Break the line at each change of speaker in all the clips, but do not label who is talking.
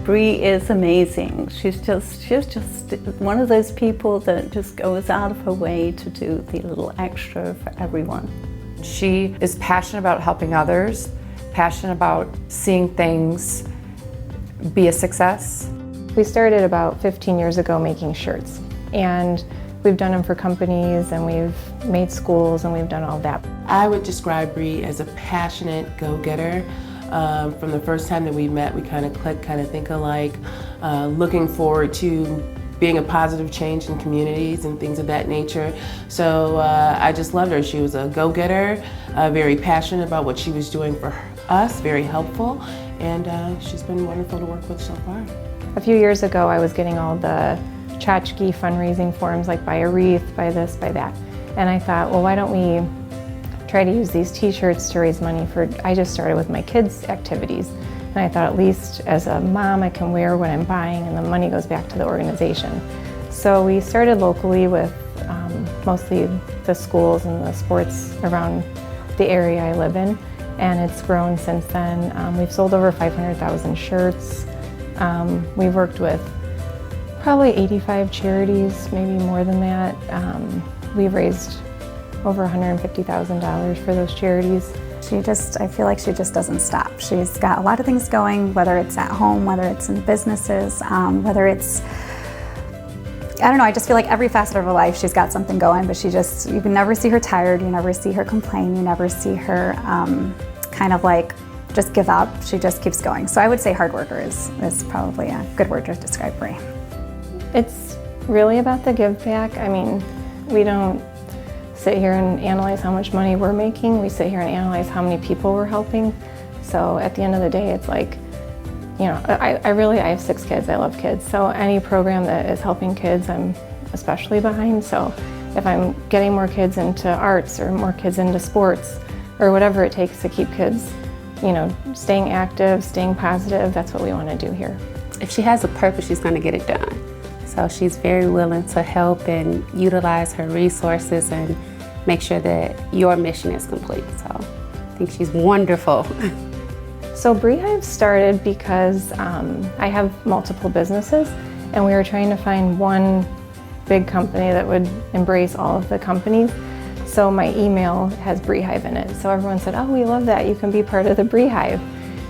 Bree is amazing. She's just one of those people that just goes out of her way to do the little extra for everyone.
She is passionate about helping others, passionate about seeing things be a success.
We started about 15 years ago making shirts, and we've done them for companies, and we've made schools, and we've done all that.
I would describe Bree as a passionate go-getter. From the first time that we met, we kind of clicked, kind of think alike, looking forward to being a positive change in communities and things of that nature. So I just loved her. She was a go-getter, very passionate about what she was doing for us, very helpful, and she's been wonderful to work with so far.
A few years ago, I was getting all the tchotchke fundraising forms, like buy a wreath, buy this, buy that. And I thought, well, why don't we try to use these t-shirts to raise money for, I just started with my kids' activities. And I thought, at least as a mom, I can wear what I'm buying and the money goes back to the organization. So we started locally with mostly the schools and the sports around the area I live in. And it's grown since then. We've sold over 500,000 shirts. We've worked with probably 85 charities, maybe more than that. We've raised over $150,000 for those charities.
I feel like she just doesn't stop. She's got a lot of things going, whether it's at home, whether it's in businesses, whether it's, I don't know, I just feel like every facet of her life she's got something going, but you can never see her tired, you never see her complain, you never see her kind of like just give up. She just keeps going. So I would say hard worker is probably a good word to describe Bree.
It's really about the give back. I mean, we don't sit here and analyze how much money we're making. We sit here and analyze how many people we're helping. So at the end of the day, it's like, you know, I have 6 kids, I love kids. So any program that is helping kids, I'm especially behind. So if I'm getting more kids into arts or more kids into sports or whatever it takes to keep kids, you know, staying active, staying positive, that's what we want to do here.
If she has a purpose, she's going to get it done. So she's very willing to help and utilize her resources and make sure that your mission is complete. So I think she's wonderful.
So Brehive started because I have multiple businesses, and we were trying to find one big company that would embrace all of the companies. So my email has Brehive in it. So everyone said, oh, we love that. You can be part of the Brehive.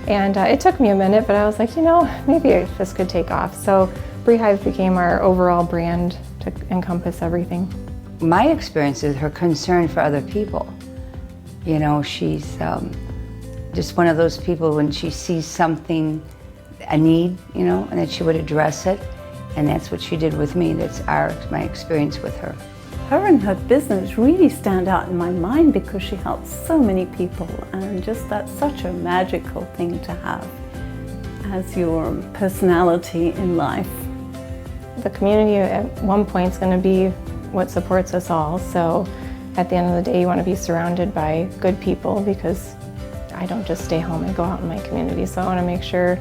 And it took me a minute, but I was like, you know, maybe this could take off. So Brehive became our overall brand to encompass everything.
My experience is her concern for other people. You know, she's just one of those people when she sees something, a need, you know, and that she would address it. And that's what she did with me. That's my experience with her.
Her and her business really stand out in my mind because she helps so many people, and just that's such a magical thing to have as your personality in life.
The community at one point is going to be what supports us all. So at the end of the day, you want to be surrounded by good people, because I don't just stay home and go out in my community. So I want to make sure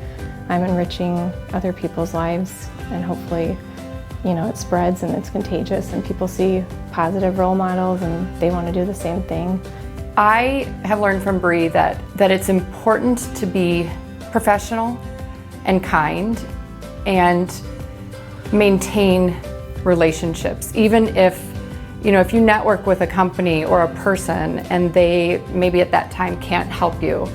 I'm enriching other people's lives, and hopefully, you know, it spreads and it's contagious and people see positive role models and they want to do the same thing.
I have learned from Bree that it's important to be professional and kind and maintain relationships. Even if, you know, if you network with a company or a person and they maybe at that time can't help you,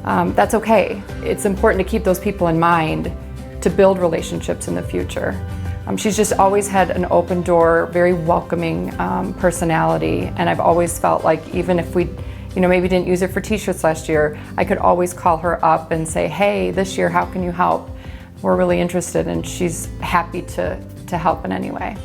that's okay. It's important to keep those people in mind to build relationships in the future. She's just always had an open door, very welcoming personality, and I've always felt like even if we, you know, maybe didn't use it for t-shirts last year, I could always call her up and say, hey, this year, how can you help? We're really interested, and she's happy to help in any way.